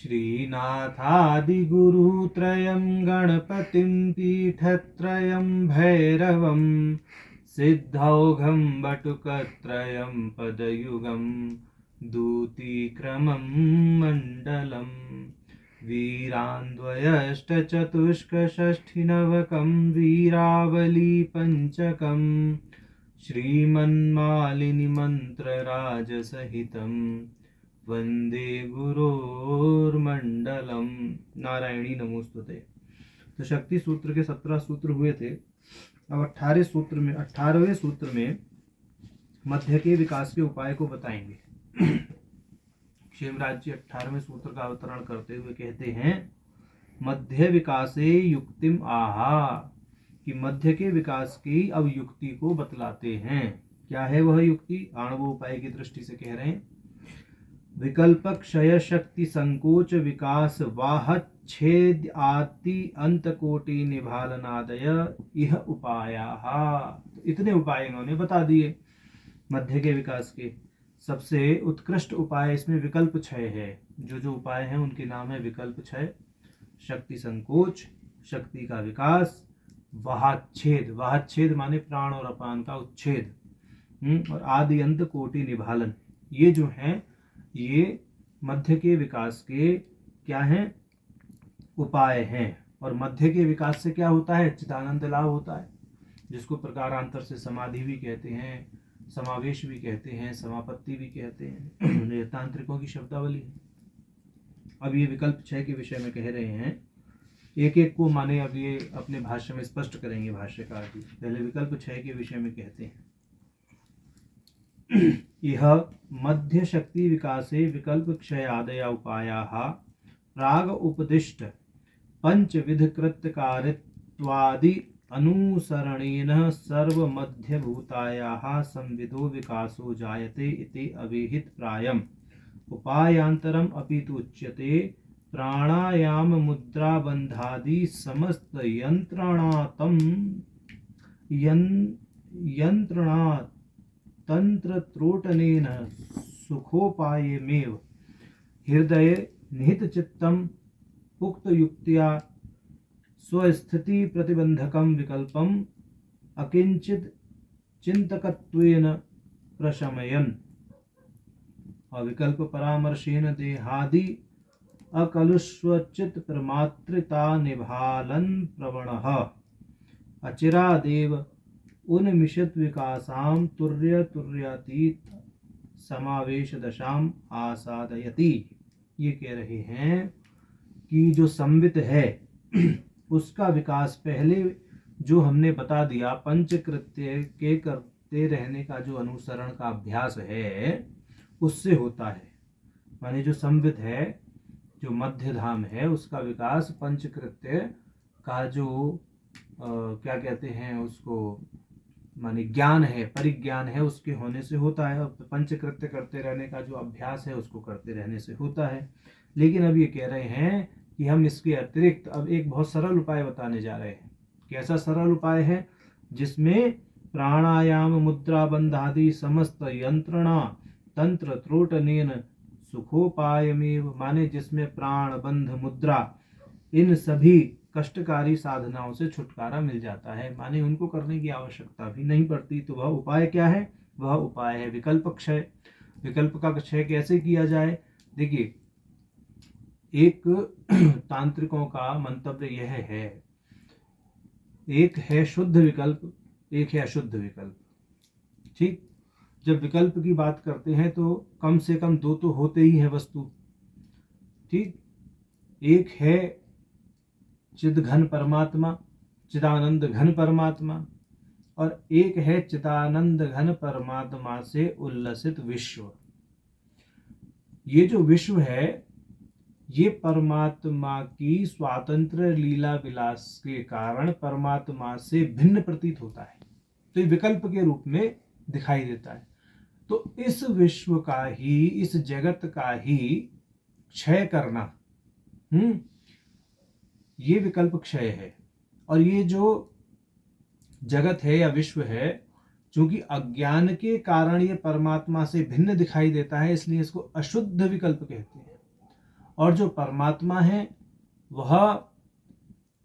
श्रीनाथादिगुरुत्रयं गणपतिं पीठत्रयं भैरवं सिद्धौघं वटुकत्रयं पदयुगं दूतीक्रमं मण्डलम् वीरान्द्वयष्टचतुष्कषष्ठिनवकं वीरावलीपञ्चकं श्रीमन्मालिनीमन्त्रराजसहितं वंदे गुरोर्मंडलम। नारायणी नमोस्तुते। तो शक्ति सूत्र के 17 सूत्र हुए थे। अब 18वें सूत्र में मध्य के विकास के उपाय को बताएंगे। क्षेमराज जी 18वें सूत्र का अवतरण करते हुए कहते हैं, मध्य विकासे युक्तिम आहा, कि मध्य के विकास की अब युक्ति को बतलाते हैं। क्या है वह युक्ति? आणव उपाय की दृष्टि से कह रहे हैं। विकल्प क्षय शक्ति संकोच विकास वाहच्छेद आदि अंत कोटि निभालनादय यह उपायाः। इतने उपाय इन्होंने बता दिए मध्य के विकास के। सबसे उत्कृष्ट उपाय इसमें विकल्प क्षय है। जो उपाय हैं उनके नाम है विकल्प क्षय, शक्ति संकोच, शक्ति का विकास, वाहच्छेद, वाहच्छेद माने प्राण और अपान का उच्छेद, और आदि अंत कोटि निभालन। ये जो हैं ये मध्य के विकास के क्या हैं? उपाय हैं। और मध्य के विकास से क्या होता है? चिदानंद लाभ होता है, जिसको प्रकारांतर से समाधि भी कहते हैं, समावेश भी कहते हैं, समापत्ति भी कहते हैं। ये तांत्रिकों की शब्दावली है। अब ये विकल्प क्षय के विषय में कह रहे हैं, एक एक को माने अब ये अपने भाष्य में स्पष्ट करेंगे भाष्यकार जी। पहले विकल्प क्षय के विषय में कहते हैं, यह मध्य शक्ति विकासे विकल्प क्षय आदय उपायाः प्राग उपदिष्ट पंचविध कृत्यकारित्वादि अनुसरणेन सर्व मध्य भूतायाः संविदो विकासो जायते इति अविहित प्रायम्। उपायांतरम अपि तु उच्यते प्राणायाम मुद्रा बंधादि समस्त यंत्रणातम यंत्रणा तंत्र त्रोटनेन सुखोपायमेव हृदय निहित चित्तम उक्त युक्त्या स्वस्थिति प्रतिबंधकम विकल्पम अकिंचित चिंतकत्वेन प्रशमयन् अविकल्प परामर्शेन देहादि अकलुष्वचित प्रमात्रिता निभालन प्रवणः अचिरादेव उन्मिषित विकासाम तुर्य तुर्यातीत समावेश दशाम आसादयति। ये कह रहे हैं कि जो संवित है उसका विकास पहले जो हमने बता दिया, पंचकृत्य के करते रहने का जो अनुसरण का अभ्यास है उससे होता है। माने जो संवित है, जो मध्य धाम है, उसका विकास पंचकृत्य का जो क्या कहते हैं उसको, माने ज्ञान है, परिज्ञान है, उसके होने से होता है। और पंचकृत्य करते रहने का जो अभ्यास है उसको करते रहने से होता है। लेकिन अब ये कह रहे हैं कि हम इसके अतिरिक्त अब एक बहुत सरल उपाय बताने जा रहे हैं। कैसा सरल उपाय है? जिसमें प्राणायाम मुद्रा बंधादि समस्त यंत्रणा तंत्र त्रोटनेन सुखोपायमेव, माने जिसमें प्राण बंध मुद्रा इन सभी कष्टकारी साधनाओं से छुटकारा मिल जाता है, माने उनको करने की आवश्यकता भी नहीं पड़ती। तो वह उपाय क्या है? वह उपाय है विकल्प क्षय। विकल्प का क्षय कैसे किया जाए? देखिए, एक तांत्रिकों का मंतव्य यह है, एक है शुद्ध विकल्प, एक है अशुद्ध विकल्प। ठीक, जब विकल्प की बात करते हैं तो कम से कम दो तो होते ही है वस्तु। ठीक, एक है चिद घन परमात्मा, चिदानंद घन परमात्मा, और एक है चिदानंद घन परमात्मा से उल्लसित विश्व। ये जो विश्व है ये परमात्मा की स्वातंत्र लीला विलास के कारण परमात्मा से भिन्न प्रतीत होता है, तो ये विकल्प के रूप में दिखाई देता है। तो इस विश्व का ही, इस जगत का ही क्षय करना, ये विकल्प क्षय है। और ये जो जगत है या विश्व है, चूंकि अज्ञान के कारण ये परमात्मा से भिन्न दिखाई देता है, इसलिए इसको अशुद्ध विकल्प कहते हैं। और जो परमात्मा है वह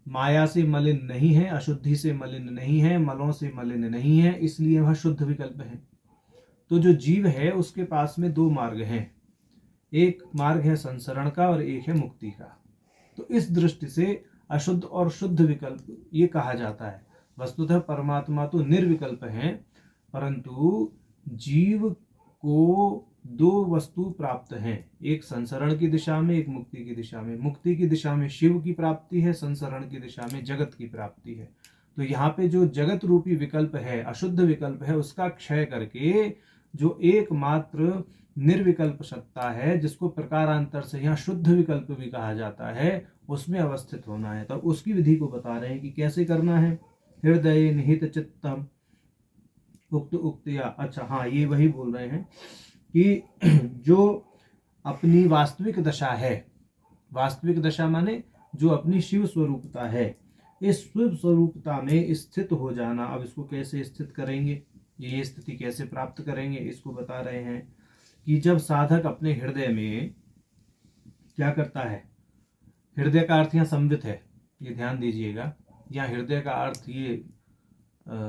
माया से मलिन नहीं है, अशुद्धि से मलिन नहीं है, मलों से मलिन नहीं है, इसलिए वह शुद्ध विकल्प है। तो जो जीव है उसके पास में दो मार्ग हैं, एक मार्ग है संसरण का और एक है मुक्ति का। तो इस दृष्टि से अशुद्ध और शुद्ध विकल्प ये कहा जाता है। वस्तुतः परमात्मा तो निर्विकल्प है, परंतु जीव को दो वस्तु प्राप्त हैं, एक संसरण की दिशा में, एक मुक्ति की दिशा में। मुक्ति की दिशा में शिव की प्राप्ति है, संसरण की दिशा में जगत की प्राप्ति है। तो यहाँ पे जो जगत रूपी विकल्प है, अशुद्ध विकल्प है, उसका क्षय करके जो एकमात्र निर्विकल्प सत्ता है, जिसको प्रकारांतर से यहाँ शुद्ध विकल्प भी कहा जाता है, उसमें अवस्थित होना है। तो उसकी विधि को बता रहे हैं कि कैसे करना है। हृदय निहित चित्तम उक्त उक्तिया, अच्छा हाँ, ये वही बोल रहे हैं कि जो अपनी वास्तविक दशा है, वास्तविक दशा माने जो अपनी शिव स्वरूपता है, इस शिव स्वरूपता में स्थित हो जाना। अब इसको कैसे स्थित करेंगे, ये स्थिति कैसे प्राप्त करेंगे, इसको बता रहे हैं कि जब साधक अपने हृदय में क्या करता है, हृदय का अर्थ यहाँ संवित है, ये ध्यान दीजिएगा। यहाँ हृदय का अर्थ ये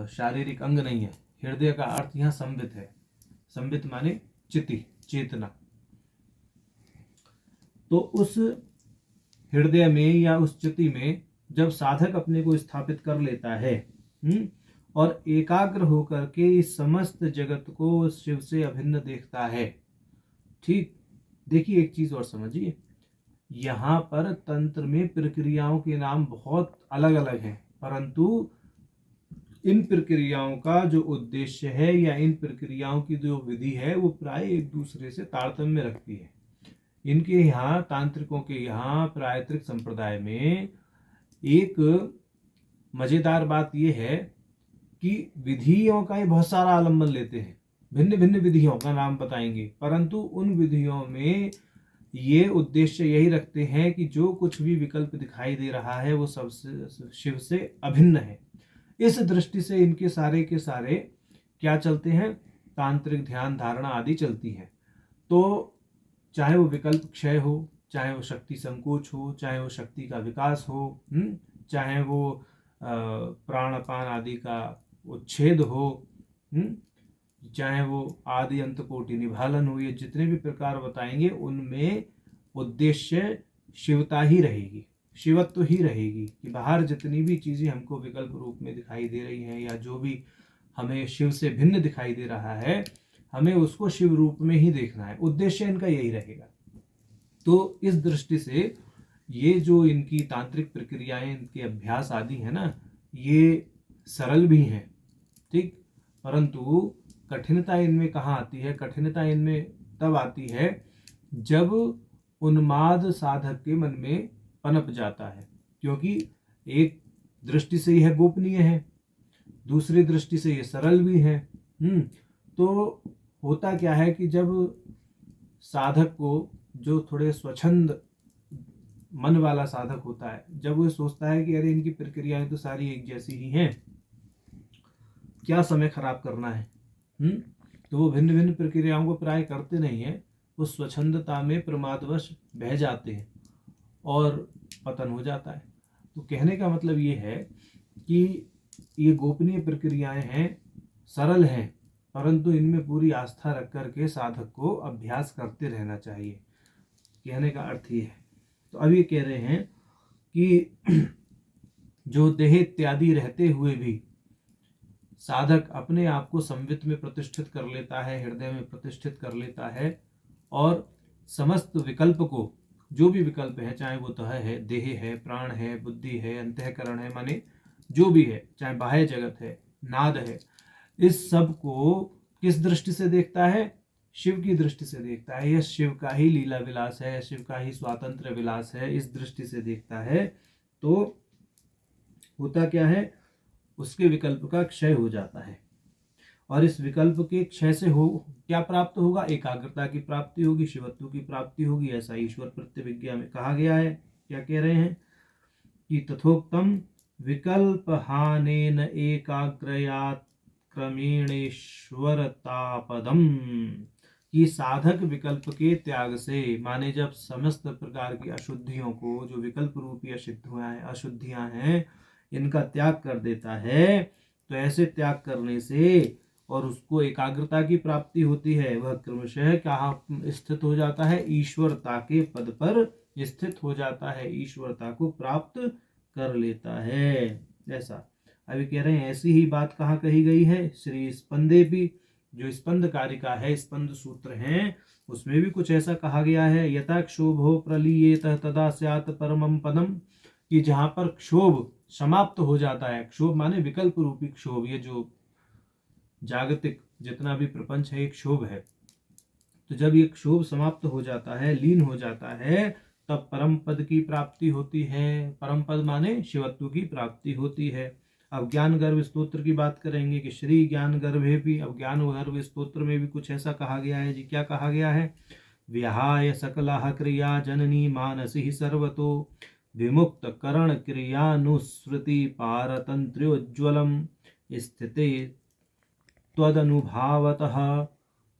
शारीरिक अंग नहीं है, हृदय का अर्थ यहाँ संवित है। संवित माने चिति, चेतना। तो उस हृदय में या उस चिति में जब साधक अपने को स्थापित कर लेता है और एकाग्र होकर के इस समस्त जगत को शिव से अभिन्न देखता है। ठीक, देखिए एक चीज और समझिए, यहाँ पर तंत्र में प्रक्रियाओं के नाम बहुत अलग अलग हैं, परंतु इन प्रक्रियाओं का जो उद्देश्य है या इन प्रक्रियाओं की जो विधि है वो प्राय एक दूसरे से तारतम्य रखती है। इनके यहाँ, तांत्रिकों के यहाँ, प्रायत्रिक संप्रदाय में एक मजेदार बात यह है कि विधियों का ये बहुत सारा आलम्बन लेते हैं, भिन्न भिन्न विधियों का नाम बताएंगे, परंतु उन विधियों में ये उद्देश्य यही रखते हैं कि जो कुछ भी विकल्प दिखाई दे रहा है वो सबसे शिव से अभिन्न है। इस दृष्टि से इनके सारे के सारे क्या चलते हैं, तांत्रिक ध्यान धारणा आदि चलती है। तो चाहे वो विकल्प क्षय हो, चाहे वो शक्ति संकोच हो, चाहे वो शक्ति का विकास हो, चाहे वो प्राणपान आदि का उच्छेद हो, चाहे वो आदि अंत कोटि निभालन हो, ये जितने भी प्रकार बताएंगे उनमें उद्देश्य शिवता ही रहेगी, शिवत्व ही रहेगी। कि बाहर जितनी भी चीजें हमको विकल्प रूप में दिखाई दे रही हैं या जो भी हमें शिव से भिन्न दिखाई दे रहा है, हमें उसको शिव रूप में ही देखना है, उद्देश्य इनका यही रहेगा। तो इस दृष्टि से ये जो इनकी तांत्रिक प्रक्रियाएं, इनके अभ्यास आदि है ना, ये सरल भी हैं, ठीक, परंतु कठिनता इनमें कहाँ आती है, कठिनता इनमें तब आती है जब उन्माद साधक के मन में पनप जाता है। क्योंकि एक दृष्टि से यह गोपनीय है, दूसरी दृष्टि से यह सरल भी है। तो होता क्या है कि जब साधक को, जो थोड़े स्वच्छंद मन वाला साधक होता है, जब वो सोचता है कि अरे इनकी प्रक्रियाएं तो सारी एक जैसी ही हैं, क्या समय खराब करना है, तो वो भिन्न भिन्न प्रक्रियाओं को प्राय करते नहीं है, वो स्वच्छंदता में प्रमादवश बह जाते हैं और पतन हो जाता है। तो कहने का मतलब ये है कि ये गोपनीय प्रक्रियाएं हैं, सरल हैं, परंतु इनमें पूरी आस्था रख करके साधक को अभ्यास करते रहना चाहिए, कहने का अर्थ ये है। तो अब ये कह रहे हैं कि जो देह इत्यादि रहते हुए भी साधक अपने आप को संवित में प्रतिष्ठित कर लेता है, हृदय में प्रतिष्ठित कर लेता है, और समस्त विकल्प को, जो भी विकल्प है, चाहे वो तह है, देह है, प्राण है, बुद्धि है, अंतःकरण है, माने जो भी है, चाहे बाह्य जगत है, नाद है, इस सब को किस दृष्टि से देखता है, शिव की दृष्टि से देखता है। यह शिव का ही लीला विलास है, शिव का ही स्वातंत्र विलास है, इस दृष्टि से देखता है। तो होता क्या है, उसके विकल्प का क्षय हो जाता है, और इस विकल्प के क्षय से हो क्या प्राप्त होगा, एकाग्रता की प्राप्ति होगी, शिवत्व की प्राप्ति होगी। ऐसा ईश्वर प्रतिविज्ञा में कहा गया है। क्या कह रहे हैं कि तथोक्तम विकल्प हानेन एकाग्रयात् क्रमेणेश्वरतापदम, कि साधक विकल्प के त्याग से, माने जब समस्त प्रकार की अशुद्धियों को, जो विकल्प रूपी अशुद्धियां हैं, इनका त्याग कर देता है, तो ऐसे त्याग करने से और उसको एकाग्रता की प्राप्ति होती है, वह क्रमशः कहाँ स्थित हो जाता है, ईश्वरता के पद पर स्थित हो जाता है, ईश्वरता को प्राप्त कर लेता है। ऐसा अभी कह रहे हैं, ऐसी ही बात कहाँ कही गई है, श्री स्पंदे भी, जो स्पंद कारिका है, स्पंद सूत्र हैं, उसमें भी कुछ ऐसा कहा गया है। यथा क्षोभो प्रलीयेत तदा स्यात् परमं पदम, कि जहाँ पर क्षोभ समाप्त हो जाता है, क्षोभ माने विकल्प रूपी क्षोभ, ये जो जागतिक जितना भी प्रपंच है एक क्षोभ है, तो जब ये क्षोभ समाप्त हो जाता है, लीन हो जाता है, तब परम पद की प्राप्ति होती है। परम पद माने शिवत्व की प्राप्ति होती है। अब ज्ञान गर्भ स्तोत्र की बात करेंगे कि श्री ज्ञान गर्भे भी, अब ज्ञान गर्भ स्तोत्र में भी कुछ ऐसा कहा गया है जी। क्या कहा गया है, विहाय सकला क्रिया जननी मानसी सर्वतो विमुक्त करण क्रियानुस्मृति पारतंत्र्योज्ज्वलम स्थिते त्वदनुभावतः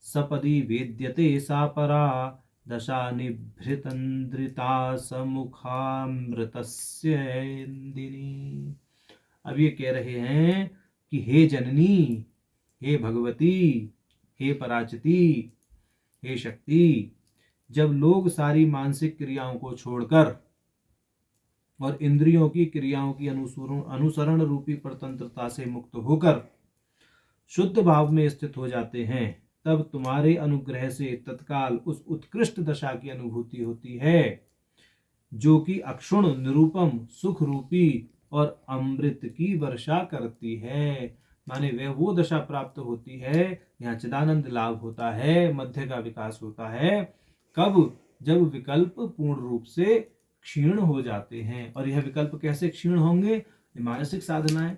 सपदि वेद्यते सा परा दशा निभृतन्द्रिता समुखामृतस्येन्दिनी। अब ये कह रहे हैं कि हे जननी, हे भगवती, हे पराचिति, हे शक्ति, जब लोग सारी मानसिक क्रियाओं को छोड़कर और इंद्रियों की क्रियाओं की अनुसरण रूपी परतंत्रता से मुक्त होकर शुद्ध भाव में स्थित हो जाते हैं, तब तुम्हारे अनुग्रह से तत्काल उस उत्कृष्ट दशा की अनुभूति होती है, जो कि अक्षुण निरूपम सुख रूपी और अमृत की वर्षा करती है। माने वह वो दशा प्राप्त होती है, यहाँ चिदानंद लाभ होता है, मध्य का विकास होता है। कब, जब विकल्प पूर्ण रूप से क्षीण हो जाते हैं। और यह विकल्प कैसे क्षीण होंगे, मानसिक साधना है,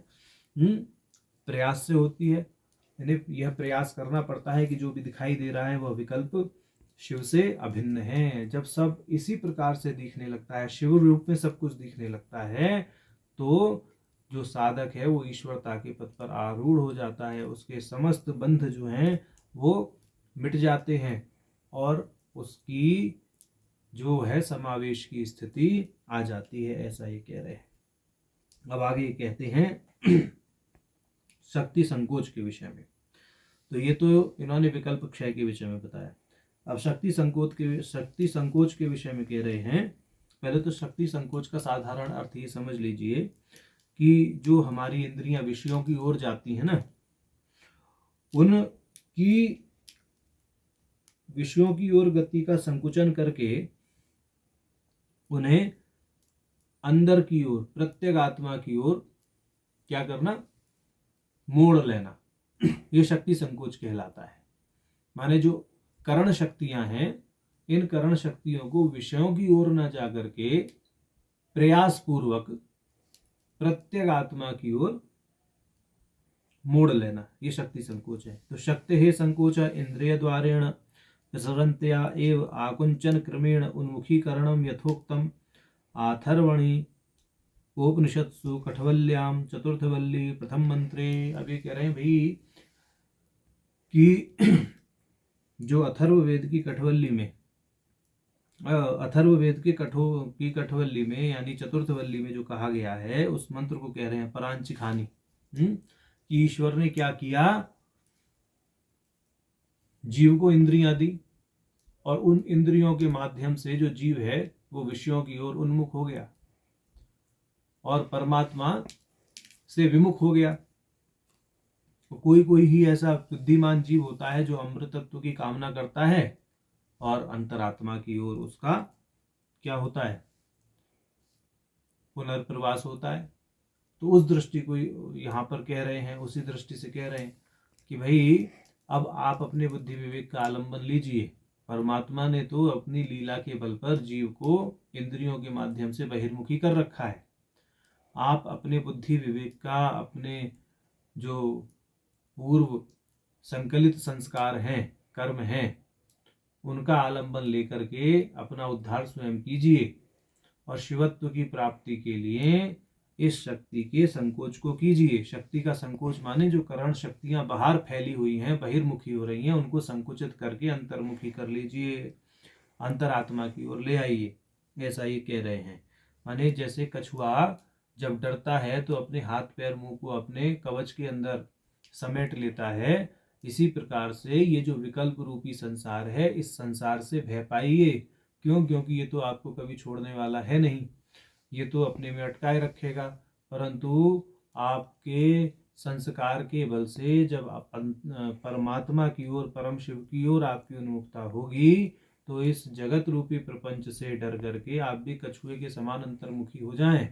प्रयास से होती है। यानी यह प्रयास करना पड़ता है कि जो भी दिखाई दे रहा है वह विकल्प शिव से अभिन्न है। जब सब इसी प्रकार से दिखने लगता है, शिव रूप में सब कुछ दिखने लगता है, तो जो साधक है वो ईश्वरता के पद पर आरूढ़ हो जाता है, उसके समस्त बंध जो हैं वो मिट जाते हैं और उसकी जो है समावेश की स्थिति आ जाती है, ऐसा ये कह रहे हैं। अब आगे कहते हैं शक्ति संकोच के विषय में। तो ये तो इन्होंने विकल्प क्षय के विषय में बताया। अब शक्ति संकोच के विषय में कह रहे हैं। पहले तो शक्ति संकोच का साधारण अर्थ ये समझ लीजिए कि जो हमारी इंद्रियां विषयों की ओर जाती हैं ना, उनकी विषयों की ओर गति का संकुचन करके उन्हें अंदर की ओर, प्रत्येक आत्मा की ओर क्या करना, मोड़ लेना, ये शक्ति संकोच कहलाता है। माने जो करण शक्तियां हैं, इन करण शक्तियों को विषयों की ओर न जाकर के प्रयास पूर्वक प्रत्येक आत्मा की ओर मोड़ लेना, ये शक्ति संकोच है। तो शक्ति है संकोच इंद्रिय द्वारेण विसरन्त्या एव आकुंचन क्रमेण उन्मुखीकरणम यथोक्तम आथर्वणी उपनिषत्सु कठवल्याम चतुर्थवल्ली प्रथम मंत्रे। अभी कह रहे हैं भाई कि जो अथर्ववेद की कठवल्ली में, अथर्ववेद की कठवल्ली में यानी चतुर्थवल्ली में जो कहा गया है, उस मंत्र को कह रहे हैं परांचिखानी। कि ईश्वर ने क्या किया, जीव को इंद्रियां दी और उन इंद्रियों के माध्यम से जो जीव है वो विषयों की ओर उन्मुख हो गया और परमात्मा से विमुख हो गया। तो कोई कोई ही ऐसा बुद्धिमान जीव होता है जो अमृतत्व की कामना करता है और अंतरात्मा की ओर उसका क्या होता है, पुनर्प्रवास होता है। तो उस दृष्टि को यहाँ पर कह रहे हैं, उसी दृष्टि से कह रहे हैं कि भाई अब आप अपने बुद्धि विवेक का आलंबन लीजिए। परमात्मा ने तो अपनी लीला के बल पर जीव को इंद्रियों के माध्यम से बहिर्मुखी कर रखा है। आप अपने बुद्धि विवेक का, अपने जो पूर्व संकलित संस्कार हैं, कर्म हैं, उनका आलंबन लेकर के अपना उद्धार स्वयं कीजिए और शिवत्व की प्राप्ति के लिए इस शक्ति के संकोच को कीजिए। शक्ति का संकोच माने जो करण शक्तियां बाहर फैली हुई हैं, बहिर्मुखी हो रही हैं, उनको संकुचित करके अंतर्मुखी कर लीजिए, अंतरात्मा की ओर ले आइए, ऐसा ये कह रहे हैं। माने जैसे कछुआ जब डरता है तो अपने हाथ पैर मुंह को अपने कवच के अंदर समेट लेता है, इसी प्रकार से ये जो विकल्प रूपी संसार है, इस संसार से भय पाइए। क्यों? क्योंकि ये तो आपको कभी छोड़ने वाला है नहीं, ये तो अपने में अटकाए रखेगा। परंतु आपके संस्कार के बल से जब परमात्मा की ओर, परम शिव की ओर आपकी उन्मुखता होगी, तो इस जगत रूपी प्रपंच से डर करके आप भी कछुए के समान अंतर्मुखी हो जाएं।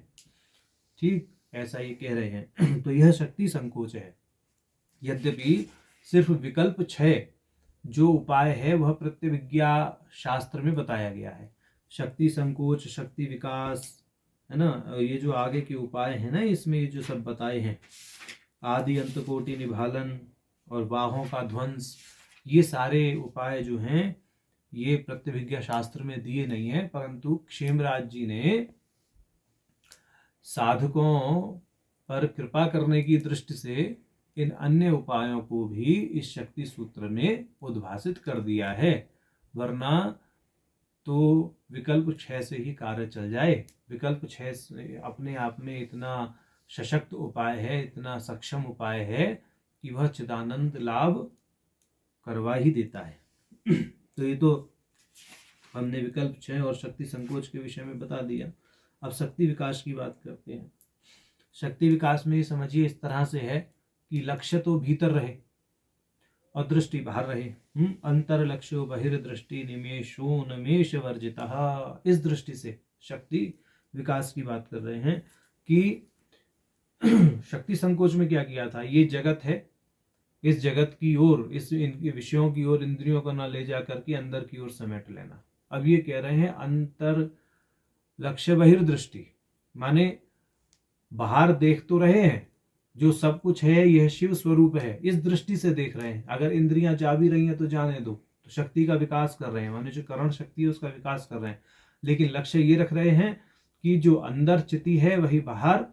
ठीक, ऐसा ये कह रहे हैं। तो यह शक्ति संकोच है। यद्यपि सिर्फ विकल्प क्षय जो उपाय है वह प्रत्यभिज्ञा शास्त्र में बताया गया है। शक्ति संकोच, शक्ति विकास, है ना, ये जो आगे के उपाय है ना, इसमें ये जो सब बताए हैं, आदि अंत कोटि निभालन और बाहों का ध्वंस, ये सारे उपाय जो हैं ये प्रत्यभिज्ञा शास्त्र में दिए नहीं है, परंतु क्षेमराज जी ने साधकों पर कृपा करने की दृष्टि से इन अन्य उपायों को भी इस शक्ति सूत्र में उद्भासित कर दिया है। वरना तो विकल्प क्षय से ही कार्य चल जाए। विकल्प क्षय अपने आप में इतना सशक्त उपाय है, इतना सक्षम उपाय है कि वह चिदानंद लाभ करवा ही देता है। तो ये तो हमने विकल्प क्षय और शक्ति संकोच के विषय में बता दिया। अब शक्ति विकास की बात करते हैं। शक्ति विकास में समझिए इस तरह से है कि लक्ष्य तो भीतर रहे और दृष्टि बाहर रहे। अंतर लक्ष्यो बहिर्दृष्टि निमेशो नमेश वर्जिता, इस दृष्टि से शक्ति विकास की बात कर रहे हैं कि शक्ति संकोच में क्या किया था, ये जगत है, इस जगत की ओर, इस इनके विषयों की ओर इंद्रियों को न ले जाकर के अंदर की ओर समेट लेना। अब ये कह रहे हैं अंतर लक्ष्य बहिर्दृष्टि, माने बाहर देख तो रहे हैं, जो सब कुछ है यह शिव स्वरूप है, इस दृष्टि से देख रहे हैं। अगर इंद्रियां जा भी रही हैं तो जाने दो, तो शक्ति का विकास कर रहे हैं, माने जो करण शक्ति है उसका विकास कर रहे हैं। लेकिन लक्ष्य ये रख रहे हैं कि जो अंदर चिति है वही बाहर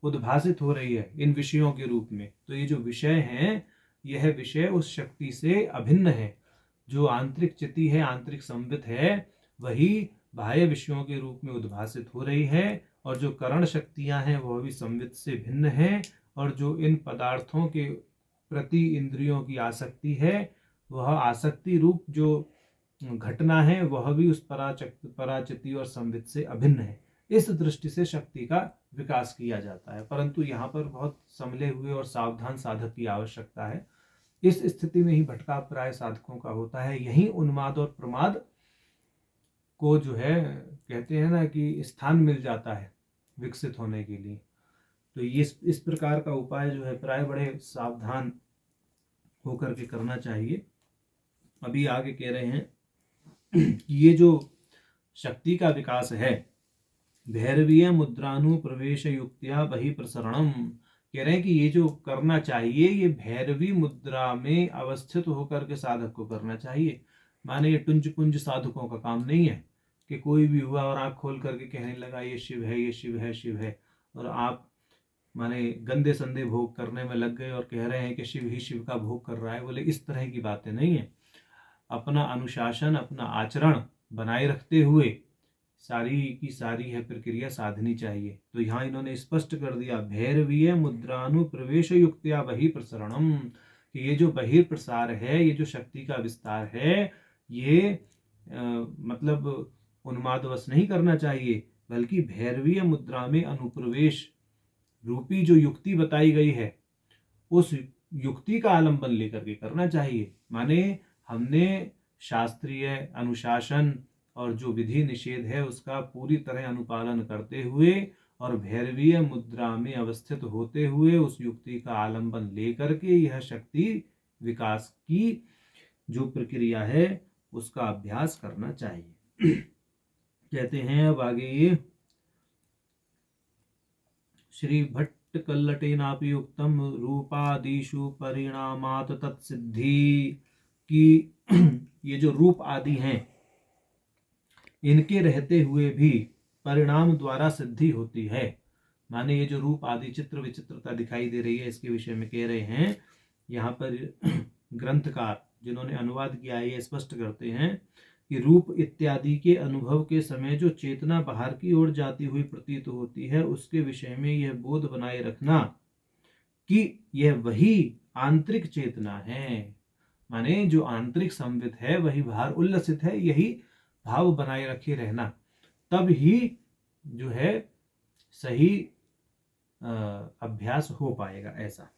उद्भासित हो रही है इन विषयों के रूप में। तो ये जो विषय हैं, यह विषय उस शक्ति से अभिन्न है। जो आंतरिक चिति है, आंतरिक संवित है, वही बाह्य विषयों के रूप में उद्भासित हो रही है, और जो करण शक्तियां हैं वह भी संवित से भिन्न है। और जो इन पदार्थों के प्रति इंद्रियों की आसक्ति है, वह आसक्ति रूप जो घटना है वह भी उस पराचिति और संवित से अभिन्न है। इस दृष्टि से शक्ति का विकास किया जाता है। परंतु यहाँ पर बहुत संभले हुए और सावधान साधक की आवश्यकता है। इस स्थिति में ही भटकाव प्राय साधकों का होता है। यही उन्माद और प्रमाद को जो है कहते हैं ना कि स्थान मिल जाता है विकसित होने के लिए। तो ये इस प्रकार का उपाय जो है प्राय बड़े सावधान होकर के करना चाहिए। अभी आगे कह रहे हैं कि ये जो शक्ति का विकास है, भैरवीय मुद्रानु प्रवेश युक्त्या बहि प्रसरणम, कह रहे हैं कि ये जो करना चाहिए ये भैरवी मुद्रा में अवस्थित होकर के साधक को करना चाहिए। माने ये टुंज पुंज साधकों का काम नहीं है कि कोई भी हुआ और आंख खोल करके कहने लगा ये शिव है, ये शिव है, शिव है, और आप माने गंदे संदे भोग करने में लग गए और कह रहे हैं कि शिव ही शिव का भोग कर रहा है। बोले इस तरह की बातें नहीं है। अपना अनुशासन, अपना आचरण बनाए रखते हुए सारी की सारी है प्रक्रिया साधनी चाहिए। तो यहाँ इन्होंने स्पष्ट कर दिया, भैरवीय मुद्रानु प्रवेश युक्त्या बहि प्रसरणम, कि ये जो बहिर्प्रसार है, ये जो शक्ति का विस्तार है, ये मतलब उन्मादवश नहीं करना चाहिए, बल्कि भैरवीय मुद्रा में अनुप्रवेश रूपी जो युक्ति बताई गई है उस युक्ति का आलंबन लेकर के करना चाहिए। माने हमने शास्त्रीय अनुशासन और जो विधि निषेध है उसका पूरी तरह अनुपालन करते हुए और भैरवीय मुद्रा में अवस्थित होते हुए उस युक्ति का आलंबन लेकर के यह शक्ति विकास की जो प्रक्रिया है उसका अभ्यास करना चाहिए। कहते हैं अब आगे ये, श्री भट्ट कल्लटेनापि उक्तम रूपादिषु परिणामात् तत्सिद्धि, की ये जो रूप आदि हैं इनके रहते हुए भी परिणाम द्वारा सिद्धि होती है। माने ये जो रूप आदि चित्र विचित्रता दिखाई दे रही है, इसके विषय में कह रहे हैं। यहाँ पर ग्रंथकार जिन्होंने अनुवाद किया है ये स्पष्ट करते हैं कि रूप इत्यादि के अनुभव के समय जो चेतना बाहर की ओर जाती हुई प्रतीत होती है, उसके विषय में यह बोध बनाए रखना कि यह वही आंतरिक चेतना है। माने जो आंतरिक संवित है वही बाहर उल्लसित है, यही भाव बनाए रखे रहना, तब ही जो है सही अभ्यास हो पाएगा। ऐसा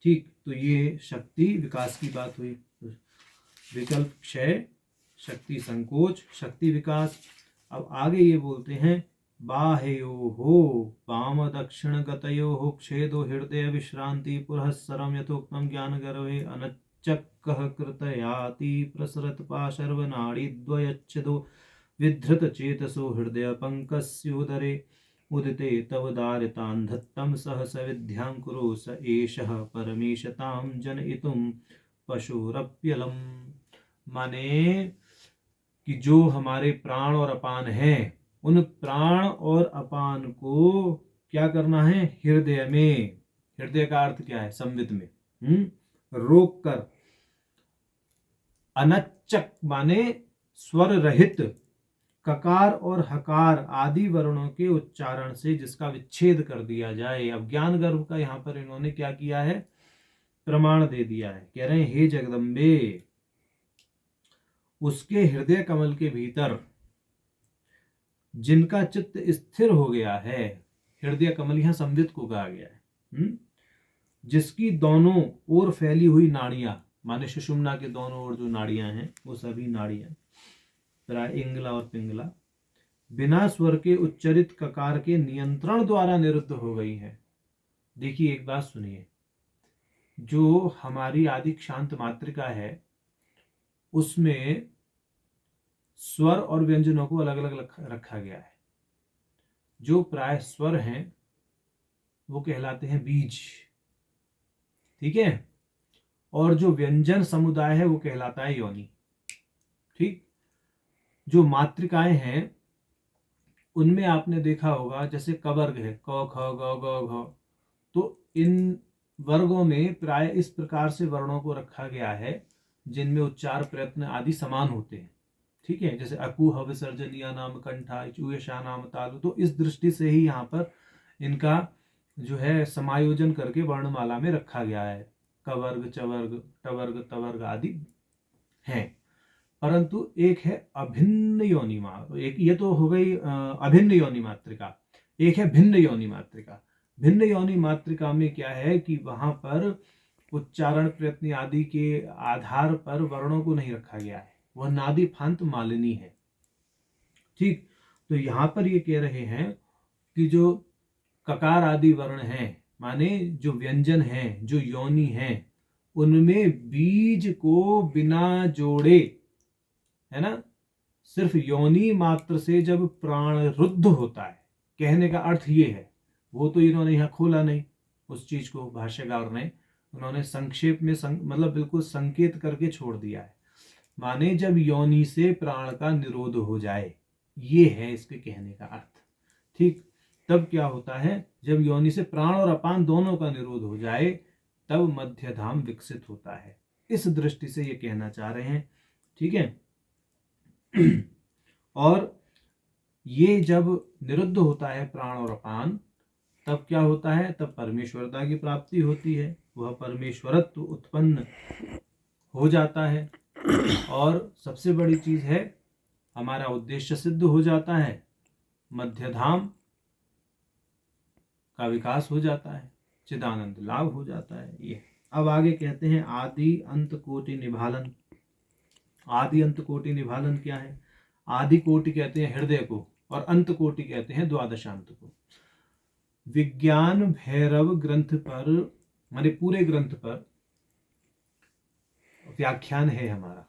ठीक। तो ये शक्ति विकास की बात हुई। विकल्प क्षय, शक्ति संकोच, शक्ति विकास। अब आगे ये बोलते हैं बाह्योः वाम दक्षिण गतयोः क्षेदो हृदय विश्रांति पुरःसरम यथोक्तम ज्ञान गर्भे अनच्चक्कः कृतयाति प्रसरत पाशर्वनाड़ी द्वयच्छिदो विधृत चेतसो हृदय पंकस्योदरे उदिते तव दारितां धत्तं सहस विद्यां कुरु स एषः परमेशतां जनयितुं पशुरप्यलम्। माने कि जो हमारे प्राण और अपान है, उन प्राण और अपान को क्या करना है? हृदय में, हृदय का अर्थ क्या है? संवित में रोक कर, अनच्चक माने स्वर रहित, ककार और हकार आदि वर्णों के उच्चारण से जिसका विच्छेद कर दिया जाए। अब ज्ञान गर्भ का यहाँ पर इन्होंने क्या किया है? प्रमाण दे दिया है। कह रहे हैं हे जगदम्बे, उसके हृदय कमल के भीतर जिनका चित्त स्थिर हो गया है, हृदय कमल यहाँ संवित को कहा गया है, जिसकी दोनों ओर फैली हुई नाड़ियां, माने सुषुम्ना के दोनों ओर जो नाड़ियां हैं वो सभी नाड़ियां प्राय इंगला और पिंगला बिना स्वर के उच्चरित ककार के नियंत्रण द्वारा निरुद्ध हो गई है। देखिए एक बात सुनिए, जो हमारी आदि शांत मात्रिका है उसमें स्वर और व्यंजनों को अलग अलग रखा गया है। जो प्राय स्वर हैं वो कहलाते हैं बीज, ठीक है, और जो व्यंजन समुदाय है वो कहलाता है योनि। ठीक। जो मात्रिकाएं हैं उनमें आपने देखा होगा जैसे कवर्ग है, क ख ग ग घ, तो इन वर्गों में प्राय इस प्रकार से वर्णों को रखा गया है जिनमें उच्चार प्रयत्न आदि समान होते हैं। ठीक है, जैसे अकुह विसर्जनिया नाम कंठा चूयशा नाम तालु। तो इस दृष्टि से ही यहाँ पर इनका जो है समायोजन करके वर्णमाला में रखा गया है। कवर्ग, चवर्ग, टवर्ग, तवर्ग आदि हैं। परंतु एक है अभिन्न योनि मात्रा, एक ये तो हो गई अभिन्न योनि मात्रिका, एक है भिन्न योनि मात्रिका। भिन्न योनि मात्रिका में क्या है कि वहां पर उच्चारण प्रयत्न आदि के आधार पर वर्णों को नहीं रखा गया है, वह नादि फांत मालिनी है। ठीक। तो यहाँ पर ये कह रहे हैं कि जो ककार आदि वर्ण हैं, माने जो व्यंजन हैं, जो योनि हैं, उनमें बीज को बिना जोड़े, है ना, सिर्फ योनि मात्र से जब प्राण रुद्ध होता है, कहने का अर्थ ये है। वो तो इन्होंने यहाँ खोला नहीं उस चीज को, भाष्यकार ने, उन्होंने संक्षेप में मतलब बिल्कुल संकेत करके छोड़ दिया है। माने जब योनि से प्राण का निरोध हो जाए, ये है इसके कहने का अर्थ। ठीक। तब क्या होता है? जब योनि से प्राण और अपान दोनों का निरोध हो जाए तब मध्य धाम विकसित होता है। इस दृष्टि से ये कहना चाह रहे हैं। ठीक है। और ये जब निरुद्ध होता है प्राण और अपान, तब क्या होता है? तब परमेश्वरता की प्राप्ति होती है, वह परमेश्वरत्व उत्पन्न हो जाता है। और सबसे बड़ी चीज है, हमारा उद्देश्य सिद्ध हो जाता है, मध्यधाम का विकास हो जाता है, चिदानंद लाभ हो जाता है। ये अब आगे कहते हैं आदि अंत कोटि निभालन। आदि अंत कोटि निभालन क्या है? आदि कोटि कहते हैं हृदय को और अंत कोटि कहते हैं द्वादशांत को। विज्ञान भैरव ग्रंथ पर, माने पूरे ग्रंथ पर व्याख्यान है हमारा।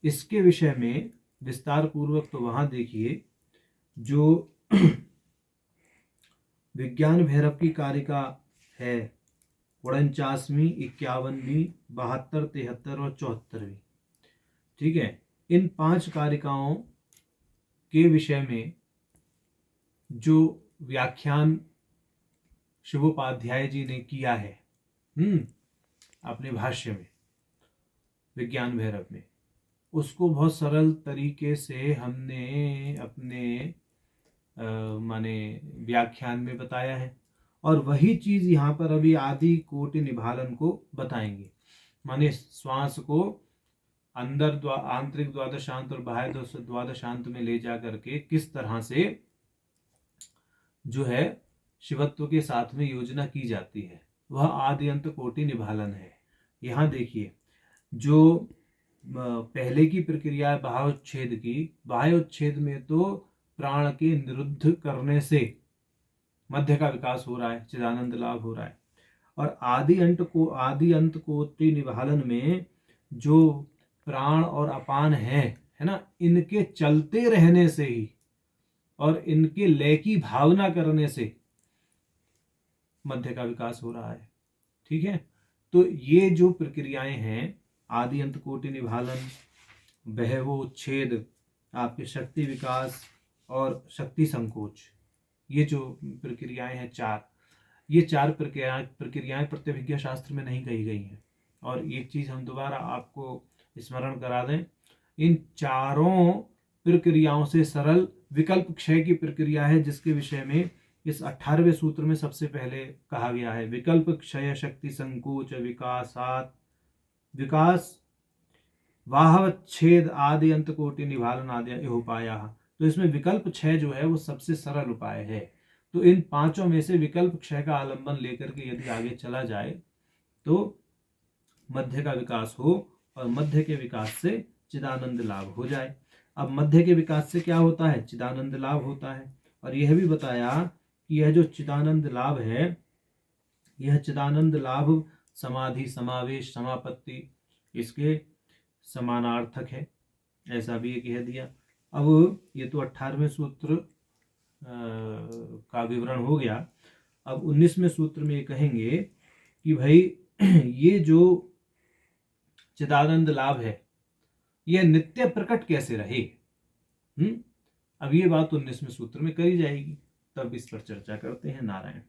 इसके विषय में विस्तार पूर्वक तो वहां देखिए, जो विज्ञान भैरव की कारिका है 49वीं, 51वीं, 72, 73 और 74वीं। ठीक है। इन 5 कारिकाओं के विषय में जो व्याख्यान शिवोपाध्याय जी ने किया है अपने भाष्य में विज्ञान भैरव में, उसको बहुत सरल तरीके से हमने अपने माने व्याख्यान में बताया है। और वही चीज यहाँ पर अभी आदि कोटि निभालन को बताएंगे। माने श्वास को अंदर आंतरिक द्वादशांत और बाह्य द्वादशांत में ले जा करके किस तरह से जो है शिवत्व के साथ में योजना की जाती है, वह आदि अंत कोटि निभालन है। यहाँ देखिए, जो पहले की प्रक्रिया है बाह्योच्छेद की, बाह्योच्छेद में तो प्राण के निरुद्ध करने से मध्य का विकास हो रहा है, चिदानंद लाभ हो रहा है। और आदि अंत कोटि निभालन में जो प्राण और अपान है ना, इनके चलते रहने से ही और इनके लय की भावना करने से मध्य का विकास हो रहा है। ठीक है, तो ये जो प्रक्रियाएं हैं, आदि अंत कोटि निभालन, बहवोच्छेद, आपके शक्ति विकास और शक्ति संकोच, ये जो प्रक्रियाएं हैं ये चार प्रक्रियाएं प्रत्यभिज्ञा शास्त्र में नहीं कही गई हैं। और एक चीज हम दोबारा आपको स्मरण करा दें, इन चारों प्रक्रियाओं से सरल विकल्प क्षय की प्रक्रिया है, जिसके विषय में इस 18वें सूत्र में सबसे पहले कहा गया है, विकल्प क्षय शक्ति संकोच विकास वाहवच्छेद आदि अंत कोटि निभालन आदि उपाय। तो इसमें विकल्प क्षय जो है वो सबसे सरल उपाय है। तो इन पांचों में से विकल्प क्षय का आलंबन लेकर के यदि आगे चला जाए तो मध्य का विकास हो और मध्य के विकास से चिदानंद लाभ हो जाए। अब मध्य के विकास से क्या होता है? चिदानंद लाभ होता है। और यह भी बताया कि यह जो चिदानंद लाभ है, यह चिदानंद लाभ समाधि, समावेश, समापत्ति इसके समानार्थक है, ऐसा भी ये कह दिया। अब ये तो 18वें सूत्र का विवरण हो गया। अब 19वें सूत्र में ये कहेंगे कि भाई ये जो चिदानंद लाभ है यह नित्य प्रकट कैसे रहे। अब ये बात 19वें सूत्र में करी जाएगी, तब इस पर चर्चा करते हैं। नारायण।